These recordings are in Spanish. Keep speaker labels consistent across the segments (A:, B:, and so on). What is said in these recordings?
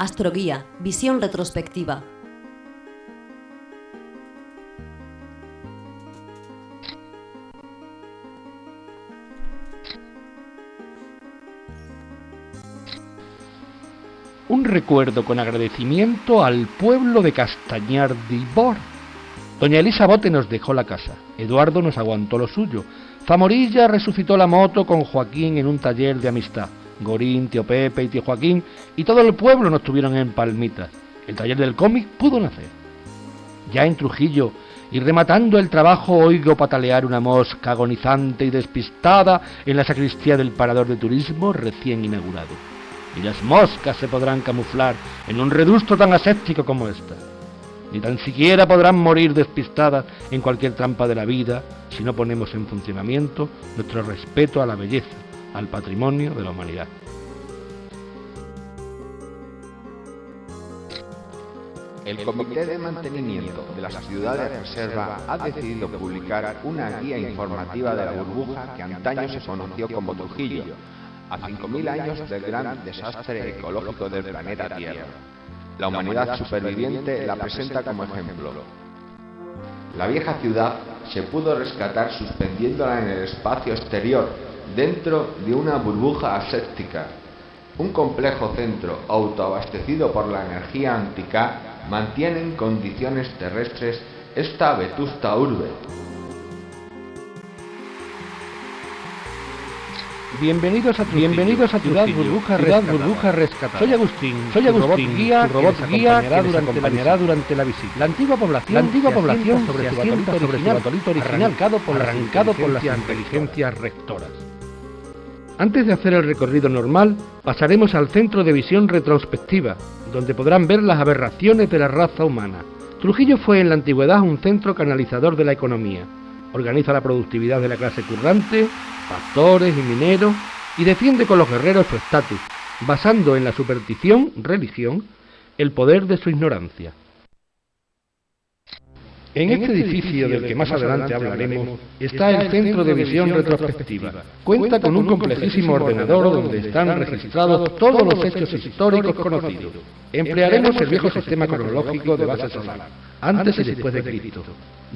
A: Astroguía, visión retrospectiva.
B: Un recuerdo con agradecimiento al pueblo de Castañar de Ibor. Doña Elisa Bote nos dejó la casa, Eduardo nos aguantó lo suyo, Zamorilla resucitó la moto con Joaquín en un taller de amistad, Gorín, tío Pepe y tío Joaquín y todo el pueblo nos tuvieron en palmitas. El taller del cómic pudo nacer. Ya en Trujillo, y rematando el trabajo, oigo patalear una mosca agonizante y despistada en la sacristía del parador de turismo recién inaugurado. Ni las moscas se podrán camuflar en un reducto tan aséptico como esta. Ni tan siquiera podrán morir despistadas en cualquier trampa de la vida si no ponemos en funcionamiento nuestro respeto a la belleza, al patrimonio de la humanidad.
C: El Comité de Mantenimiento de las Ciudades Reserva ha decidido publicar una guía informativa de la burbuja que antaño se conoció como Trujillo, a 5.000 años del gran desastre ecológico del planeta Tierra. La humanidad superviviente la presenta como ejemplo. La vieja ciudad se pudo rescatar suspendiéndola en el espacio exterior, dentro de una burbuja aséptica. Un complejo centro autoabastecido por la energía antica mantiene en condiciones terrestres esta vetusta urbe.
B: Bienvenidos a Ciudad Burbuja Rescatada. Soy Agustín, tu robot guía que nos acompañará durante la visita. La antigua población sobre su atolito original, arrancado por las inteligencias rectoras. Antes de hacer el recorrido normal, pasaremos al centro de visión retrospectiva, donde podrán ver las aberraciones de la raza humana. Trujillo fue en la antigüedad un centro canalizador de la economía. Organiza la productividad de la clase currante, pastores y mineros, y defiende con los guerreros su estatus, basando en la superstición, religión, el poder de su ignorancia. En este edificio, del que más adelante hablaremos, está el Centro de Visión Retrospectiva. Cuenta con un complejísimo ordenador donde están registrados todos los hechos históricos conocidos. Emplearemos el viejo sistema cronológico de base solar, antes y después de Cristo.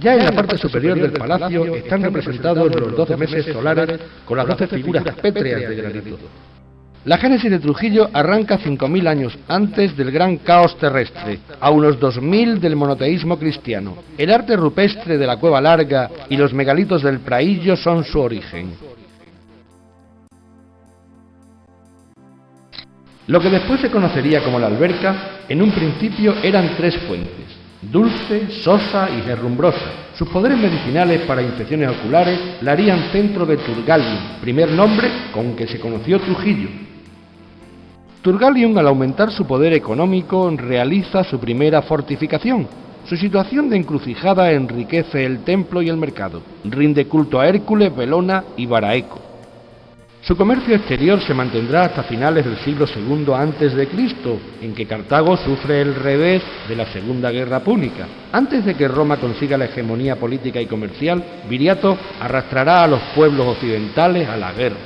B: Ya en la parte superior del palacio están representados los 12 meses solares con las 12 figuras pétreas de granito. La génesis de Trujillo arranca 5.000 años antes del gran caos terrestre, a unos 2.000 del monoteísmo cristiano. El arte rupestre de la Cueva Larga y los megalitos del Praillo son su origen. Lo que después se conocería como la alberca, en un principio eran 3 fuentes: dulce, sosa y herrumbrosa. Sus poderes medicinales para infecciones oculares la harían centro de Turgalium, primer nombre con que se conoció Trujillo. Turgalium, al aumentar su poder económico, realiza su primera fortificación. Su situación de encrucijada enriquece el templo y el mercado. Rinde culto a Hércules, Belona y Baraeco. Su comercio exterior se mantendrá hasta finales del siglo II a.C., en que Cartago sufre el revés de la Segunda Guerra Púnica. Antes de que Roma consiga la hegemonía política y comercial, Viriato arrastrará a los pueblos occidentales a la guerra.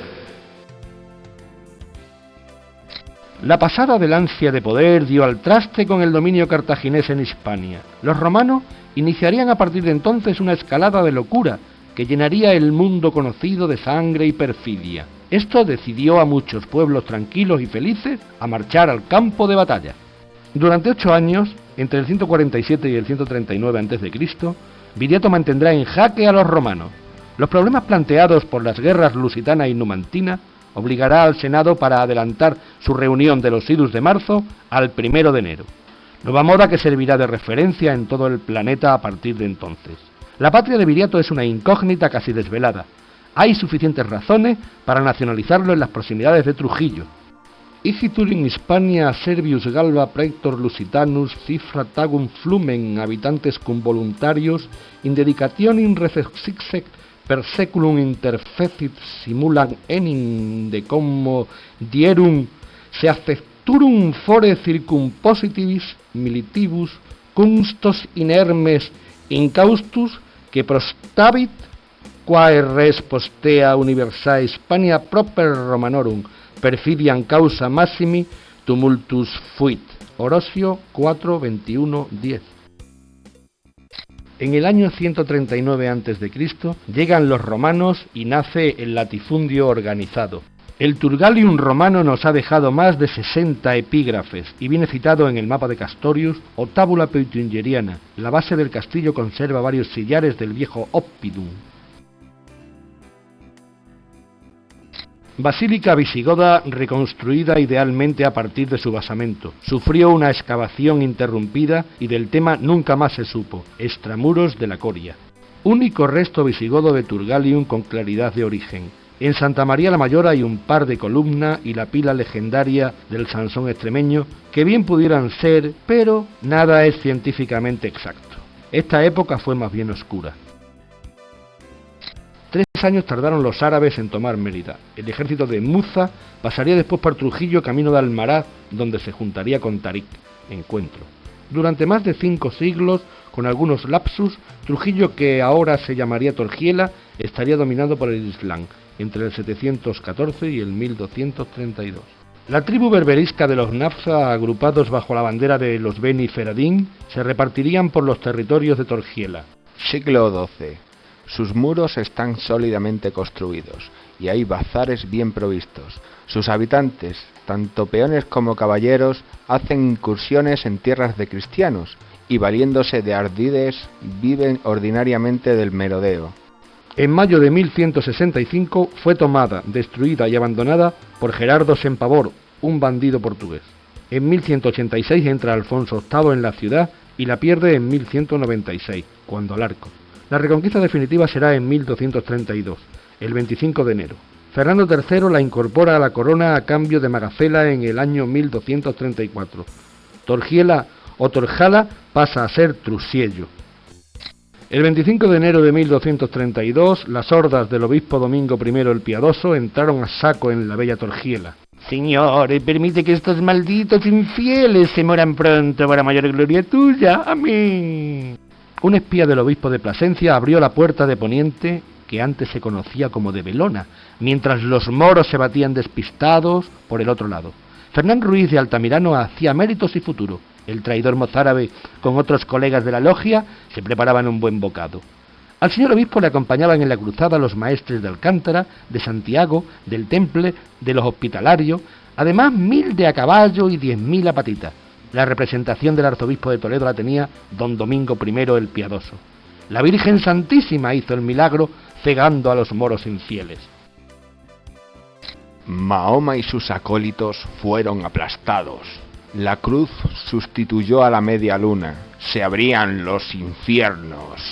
B: La pasada del ansia de poder dio al traste con el dominio cartaginés en Hispania. Los romanos iniciarían a partir de entonces una escalada de locura que llenaría el mundo conocido de sangre y perfidia. Esto decidió a muchos pueblos tranquilos y felices a marchar al campo de batalla. Durante 8 años, entre el 147 y el 139 a.C., Viriato mantendrá en jaque a los romanos. Los problemas planteados por las guerras lusitana y numantina obligará al Senado para adelantar su reunión de los idus de marzo al 1 de enero. Nueva moda que servirá de referencia en todo el planeta a partir de entonces. La patria de Viriato es una incógnita casi desvelada. Hay suficientes razones para nacionalizarlo en las proximidades de Trujillo. Igitur in Hispania Servius Galba Praetor Lusitanus cifra tagum flumen habitantes cum voluntarios in dedicationem refexixet per seculum interfecit simulan enim de como dierum se affecturum fore circumpositivis militibus cunstos inermes incaustus que prostavit quae res postea universae Hispania proper Romanorum perfidiam causa massimi tumultus fuit. Orosio 4:21-10. En el año 139 a.C. llegan los romanos y nace el latifundio organizado. El Turgalium romano nos ha dejado más de 60 epígrafes y viene citado en el mapa de Castorius o tábula peutingeriana. La base del castillo conserva varios sillares del viejo Oppidum. Basílica visigoda reconstruida idealmente a partir de su basamento. Sufrió una excavación interrumpida y del tema nunca más se supo. Extramuros de la Coria. Único resto visigodo de Turgalium con claridad de origen. En Santa María la Mayor hay un par de columnas y la pila legendaria del Sansón extremeño que bien pudieran ser, pero nada es científicamente exacto. Esta época fue más bien oscura. 3 años tardaron los árabes en tomar Mérida. El ejército de Muza pasaría después por Trujillo camino de Almaraz, donde se juntaría con Tarik, encuentro. Durante más de 5 siglos, con algunos lapsus, Trujillo, que ahora se llamaría Torgiela, estaría dominado por el Islam, entre el 714 y el 1232. La tribu berberisca de los Nafza, agrupados bajo la bandera de los Beni Feradín, se repartirían por los territorios de Torgiela.
C: Siglo XII. Sus muros están sólidamente construidos y hay bazares bien provistos. Sus habitantes, tanto peones como caballeros, hacen incursiones en tierras de cristianos y valiéndose de ardides viven ordinariamente del merodeo.
B: En mayo de 1165 fue tomada, destruida y abandonada por Gerardo Sempavor, un bandido portugués. En 1186 entra Alfonso VIII en la ciudad y la pierde en 1196, cuando al arco. La reconquista definitiva será en 1232, el 25 de enero. Fernando III la incorpora a la corona a cambio de Magacela en el año 1234. Torgiela o Torjala pasa a ser Trusiello. El 25 de enero de 1232, las hordas del obispo Domingo I el Piadoso entraron a saco en la bella Torgiela. Señor, permite que estos malditos infieles se mueran pronto para mayor gloria tuya. Amén. Un espía del obispo de Plasencia abrió la puerta de poniente, que antes se conocía como de Belona, mientras los moros se batían despistados por el otro lado. Fernán Ruiz de Altamirano hacía méritos y futuro. El traidor mozárabe, con otros colegas de la logia, se preparaban un buen bocado. Al señor obispo le acompañaban en la cruzada los maestres de Alcántara, de Santiago, del Temple, de los Hospitalarios, además 1000 de a caballo y 10.000 a patita. La representación del arzobispo de Toledo la tenía don Domingo I el Piadoso. La Virgen Santísima hizo el milagro cegando a los moros infieles.
C: Mahoma y sus acólitos fueron aplastados. La cruz sustituyó a la media luna. Se abrían los infiernos.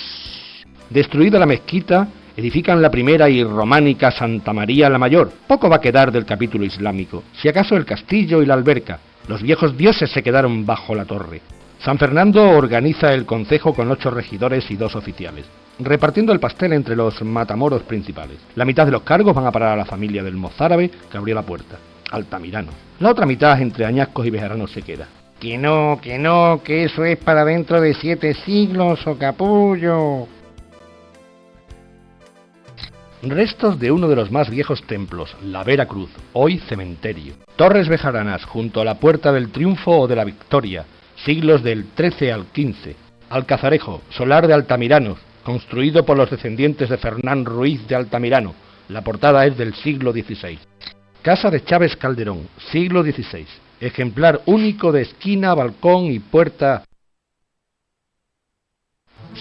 B: Destruida la mezquita, edifican la primera y románica Santa María la Mayor. Poco va a quedar del capítulo islámico, si acaso el castillo y la alberca. Los viejos dioses se quedaron bajo la torre. San Fernando organiza el concejo con 8 regidores y 2 oficiales, repartiendo el pastel entre los matamoros principales. La mitad de los cargos van a parar a la familia del mozárabe que abrió la puerta, Altamirano. La otra mitad entre añascos y bejaranos se queda. Que no, que eso es para dentro de 7 siglos, o capullo. Restos de uno de los más viejos templos, la Vera Cruz, hoy cementerio. Torres bejaranas junto a la Puerta del Triunfo o de la Victoria, siglos del XIII al XV. Alcazarejo, solar de Altamiranos, construido por los descendientes de Fernán Ruiz de Altamirano. La portada es del siglo XVI. Casa de Chávez Calderón, siglo XVI. Ejemplar único de esquina, balcón y puerta.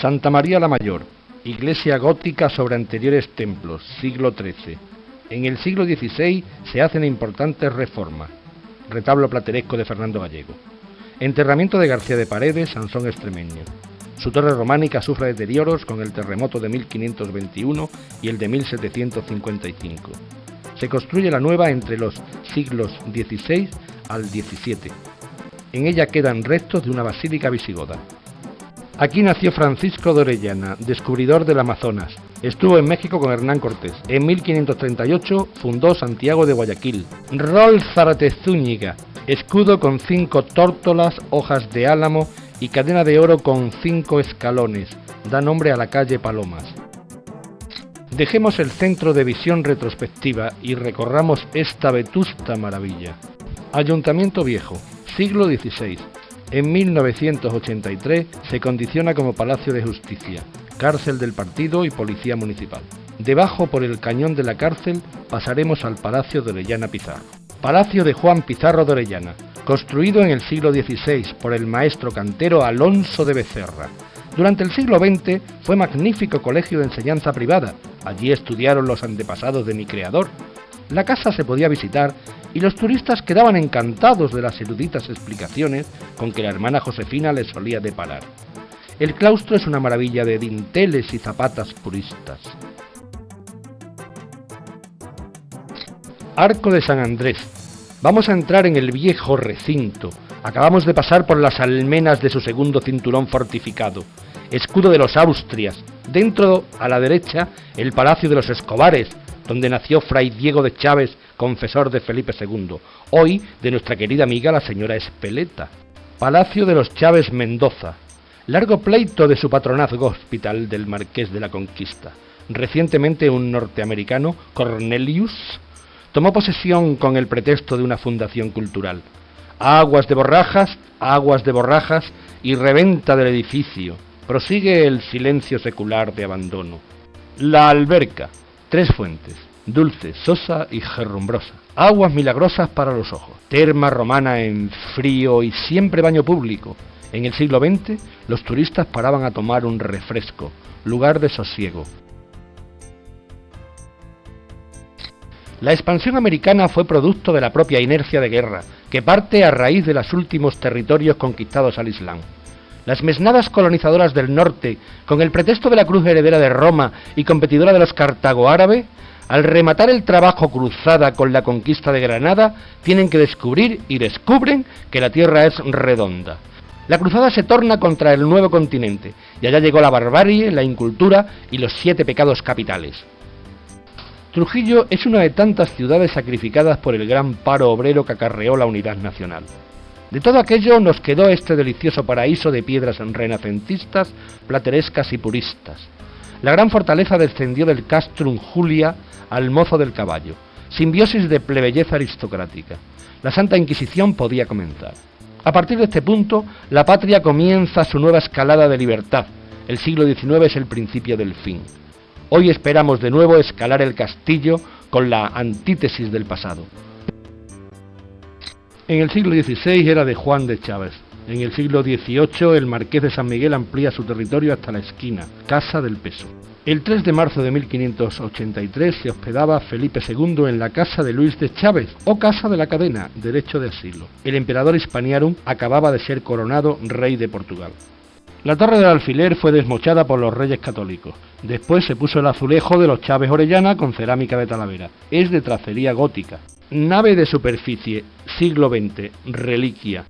B: Santa María la Mayor, iglesia gótica sobre anteriores templos, siglo XIII. En el siglo XVI se hacen importantes reformas. Retablo plateresco de Fernando Gallego. Enterramiento de García de Paredes, Sansón extremeño. Su torre románica sufre deterioros con el terremoto de 1521 y el de 1755. Se construye la nueva entre los siglos XVI al XVII. En ella quedan restos de una basílica visigoda. Aquí nació Francisco de Orellana, descubridor del Amazonas. Estuvo en México con Hernán Cortés. En 1538 fundó Santiago de Guayaquil. Rol Zárate Zúñiga, escudo con 5 tórtolas, hojas de álamo y cadena de oro con 5 escalones. Da nombre a la calle Palomas. Dejemos el centro de visión retrospectiva y recorramos esta vetusta maravilla. Ayuntamiento Viejo, Siglo XVI. En 1983 se condiciona como Palacio de Justicia, cárcel del partido y policía municipal. Debajo, por el cañón de la cárcel, pasaremos al Palacio de Orellana Pizarro. Palacio de Juan Pizarro de Orellana, construido en el siglo XVI por el maestro cantero Alonso de Becerra. Durante el siglo XX fue magnífico colegio de enseñanza privada. Allí estudiaron los antepasados de mi creador. La casa se podía visitar y los turistas quedaban encantados de las eruditas explicaciones con que la hermana Josefina les solía deparar. El claustro es una maravilla de dinteles y zapatas puristas. Arco de San Andrés. Vamos a entrar en el viejo recinto. Acabamos de pasar por las almenas de su segundo cinturón fortificado. Escudo de los Austrias. Dentro, a la derecha, el Palacio de los Escobares, donde nació Fray Diego de Chávez, confesor de Felipe II, hoy de nuestra querida amiga la señora Espeleta. Palacio de los Chávez Mendoza. Largo pleito de su patronazgo hospital del Marqués de la Conquista. Recientemente un norteamericano, Cornelius, tomó posesión con el pretexto de una fundación cultural. Aguas de borrajas y reventa del edificio. Prosigue el silencio secular de abandono. La alberca. 3 fuentes, dulce, sosa y herrumbrosa. Aguas milagrosas para los ojos. Terma romana en frío y siempre baño público. En el siglo XX, los turistas paraban a tomar un refresco, lugar de sosiego. La expansión americana fue producto de la propia inercia de guerra, que parte a raíz de los últimos territorios conquistados al Islam. Las mesnadas colonizadoras del norte, con el pretexto de la cruz heredera de Roma y competidora de los cartago-árabes, al rematar el trabajo cruzada con la conquista de Granada, tienen que descubrir y descubren que la tierra es redonda. La cruzada se torna contra el nuevo continente, y allá llegó la barbarie, la incultura y los 7 pecados capitales. Trujillo es una de tantas ciudades sacrificadas por el gran paro obrero que acarreó la unidad nacional. De todo aquello nos quedó este delicioso paraíso de piedras renacentistas, platerescas y puristas. La gran fortaleza descendió del castrum Julia al mozo del caballo, simbiosis de plebeyeza aristocrática. La Santa Inquisición podía comenzar. A partir de este punto, la patria comienza su nueva escalada de libertad. El siglo XIX es el principio del fin. Hoy esperamos de nuevo escalar el castillo con la antítesis del pasado. En el siglo XVI era de Juan de Chávez. En el siglo XVIII el Marqués de San Miguel amplía su territorio hasta la esquina, Casa del Peso. El 3 de marzo de 1583 se hospedaba Felipe II en la casa de Luis de Chávez, o Casa de la Cadena, derecho de asilo. El emperador Hispaniarum acababa de ser coronado rey de Portugal. La Torre del Alfiler fue desmochada por los reyes católicos. Después se puso el azulejo de los Chávez Orellana con cerámica de Talavera. Es de tracería gótica. Nave de superficie, siglo XX, reliquia.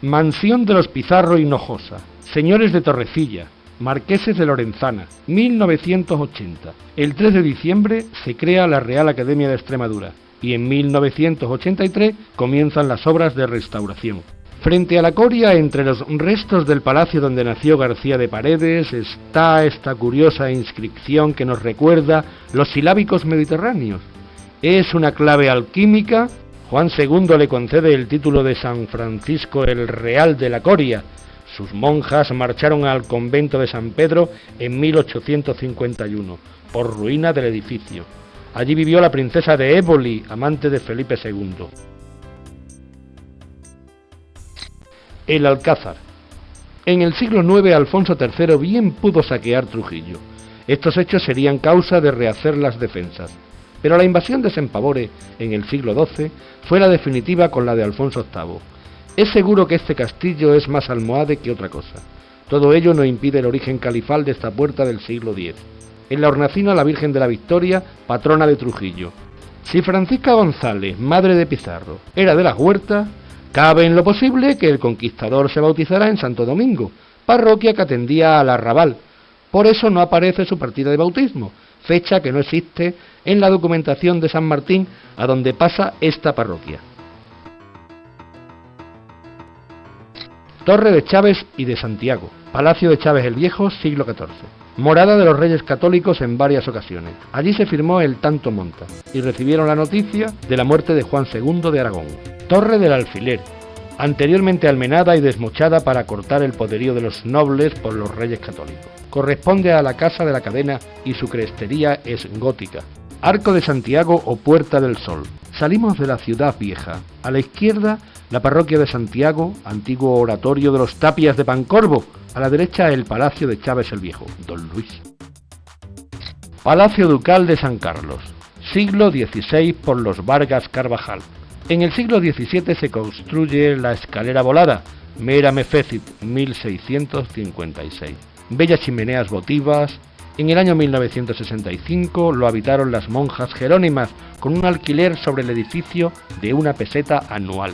B: Mansión de los Pizarro Hinojosa, señores de Torrecilla, marqueses de Lorenzana, 1980. El 3 de diciembre se crea la Real Academia de Extremadura y en 1983 comienzan las obras de restauración. Frente a la Coria, entre los restos del palacio donde nació García de Paredes, está esta curiosa inscripción que nos recuerda los silábicos mediterráneos. Es una clave alquímica. Juan II le concede el título de San Francisco el Real de la Coria. Sus monjas marcharon al convento de San Pedro en 1851, por ruina del edificio. Allí vivió la princesa de Éboli, amante de Felipe II. El Alcázar. En el siglo IX Alfonso III bien pudo saquear Trujillo. Estos hechos serían causa de rehacer las defensas. Pero la invasión de Sempavore en el siglo XII fue la definitiva con la de Alfonso VIII. Es seguro que este castillo es más almohade que otra cosa. Todo ello no impide el origen califal de esta puerta del siglo X. En la hornacina la Virgen de la Victoria, patrona de Trujillo. Si Francisca González, madre de Pizarro, era de las Huertas, cabe en lo posible que el conquistador se bautizara en Santo Domingo, parroquia que atendía al arrabal. Por eso no aparece su partida de bautismo, fecha que no existe en la documentación de San Martín, a donde pasa esta parroquia. Torre de Chávez y de Santiago, Palacio de Chávez el Viejo, siglo XIV. morada de los Reyes Católicos en varias ocasiones. Allí se firmó el Tanto Monta y recibieron la noticia de la muerte de Juan II de Aragón. Torre del Alfiler, anteriormente almenada y desmochada para cortar el poderío de los nobles por los Reyes Católicos. Corresponde a la Casa de la Cadena y su crestería es gótica. Arco de Santiago o Puerta del Sol. Salimos de la ciudad vieja. A la izquierda, la parroquia de Santiago, antiguo oratorio de los Tapias de Pancorbo. A la derecha, el Palacio de Chávez el Viejo, Don Luis. Palacio Ducal de San Carlos. Siglo XVI por los Vargas Carvajal. En el siglo XVII se construye la escalera volada, Mera Mefecit, 1656. Bellas chimeneas votivas. En el año 1965 lo habitaron las monjas jerónimas con un alquiler sobre el edificio de 1 peseta anual.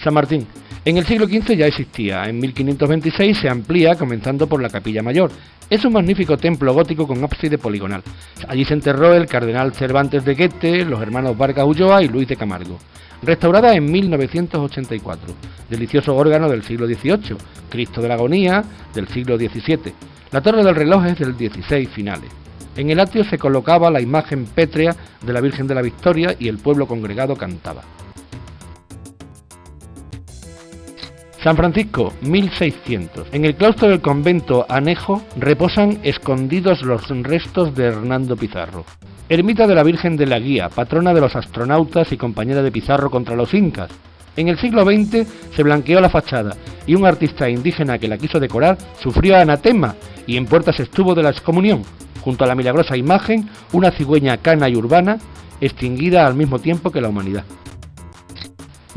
B: San Martín. En el siglo XV ya existía, en 1526 se amplía comenzando por la Capilla Mayor. Es un magnífico templo gótico con ábside poligonal. Allí se enterró el cardenal Cervantes de Goethe, los hermanos Vargas Ulloa y Luis de Camargo. Restaurada en 1984, delicioso órgano del siglo XVIII, Cristo de la Agonía del siglo XVII. La torre del reloj es del XVI finales. En el atrio se colocaba la imagen pétrea de la Virgen de la Victoria y el pueblo congregado cantaba. San Francisco, 1600. En el claustro del convento Anejo reposan escondidos los restos de Hernando Pizarro. Ermita de la Virgen de la Guía, patrona de los astronautas y compañera de Pizarro contra los incas. En el siglo XX se blanqueó la fachada y un artista indígena que la quiso decorar sufrió anatema y en puertas estuvo de la excomunión, junto a la milagrosa imagen, una cigüeña cana y urbana, extinguida al mismo tiempo que la humanidad.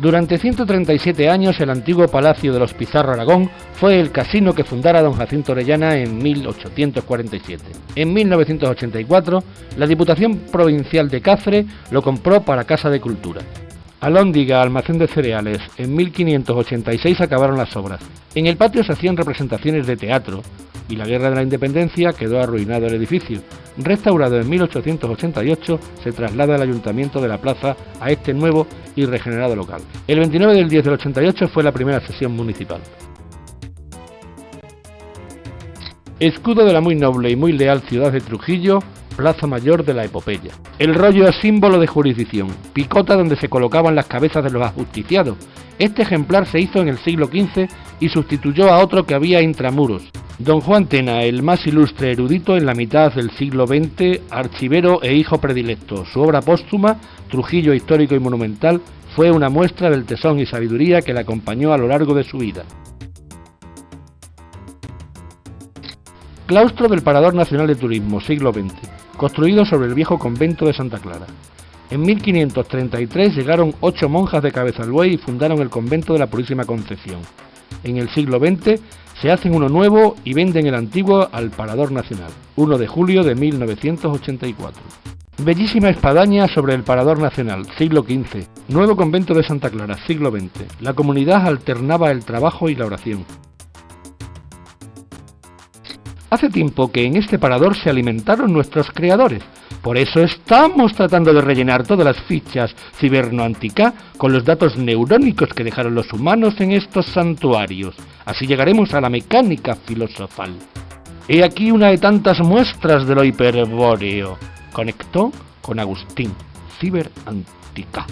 B: Durante 137 años el antiguo Palacio de los Pizarro Aragón fue el casino que fundara don Jacinto Orellana en 1847. En 1984, la Diputación Provincial de Cáceres lo compró para Casa de Cultura. Alhóndiga, almacén de cereales. En 1586 acabaron las obras. En el patio se hacían representaciones de teatro y la Guerra de la Independencia quedó arruinado el edificio. Restaurado en 1888, se traslada el ayuntamiento de la plaza a este nuevo y regenerado local. El 29 del 10 del 88 fue la primera sesión municipal. Escudo de la muy noble y muy leal ciudad de Trujillo, Plaza Mayor de la Epopeya. El rollo es símbolo de jurisdicción, picota donde se colocaban las cabezas de los ajusticiados. Este ejemplar se hizo en el siglo XV y sustituyó a otro que había intramuros. Don Juan Tena, el más ilustre erudito en la mitad del siglo XX, archivero e hijo predilecto. Su obra póstuma, Trujillo histórico y monumental, fue una muestra del tesón y sabiduría que le acompañó a lo largo de su vida. Claustro del Parador Nacional de Turismo, siglo XX, construido sobre el viejo convento de Santa Clara. En 1533 llegaron 8 monjas de Cabezalbuey y fundaron el convento de la Purísima Concepción. En el siglo XX se hacen uno nuevo y venden el antiguo al Parador Nacional, 1 de julio de 1984. Bellísima espadaña sobre el Parador Nacional, siglo XV. Nuevo convento de Santa Clara, siglo XX. La comunidad alternaba el trabajo y la oración. Hace tiempo que en este parador se alimentaron nuestros creadores. Por eso estamos tratando de rellenar todas las fichas cibernoantica con los datos neurónicos que dejaron los humanos en estos santuarios. Así llegaremos a la mecánica filosofal. He aquí una de tantas muestras de lo hiperbóreo. Conectó con Agustín, ciberantica.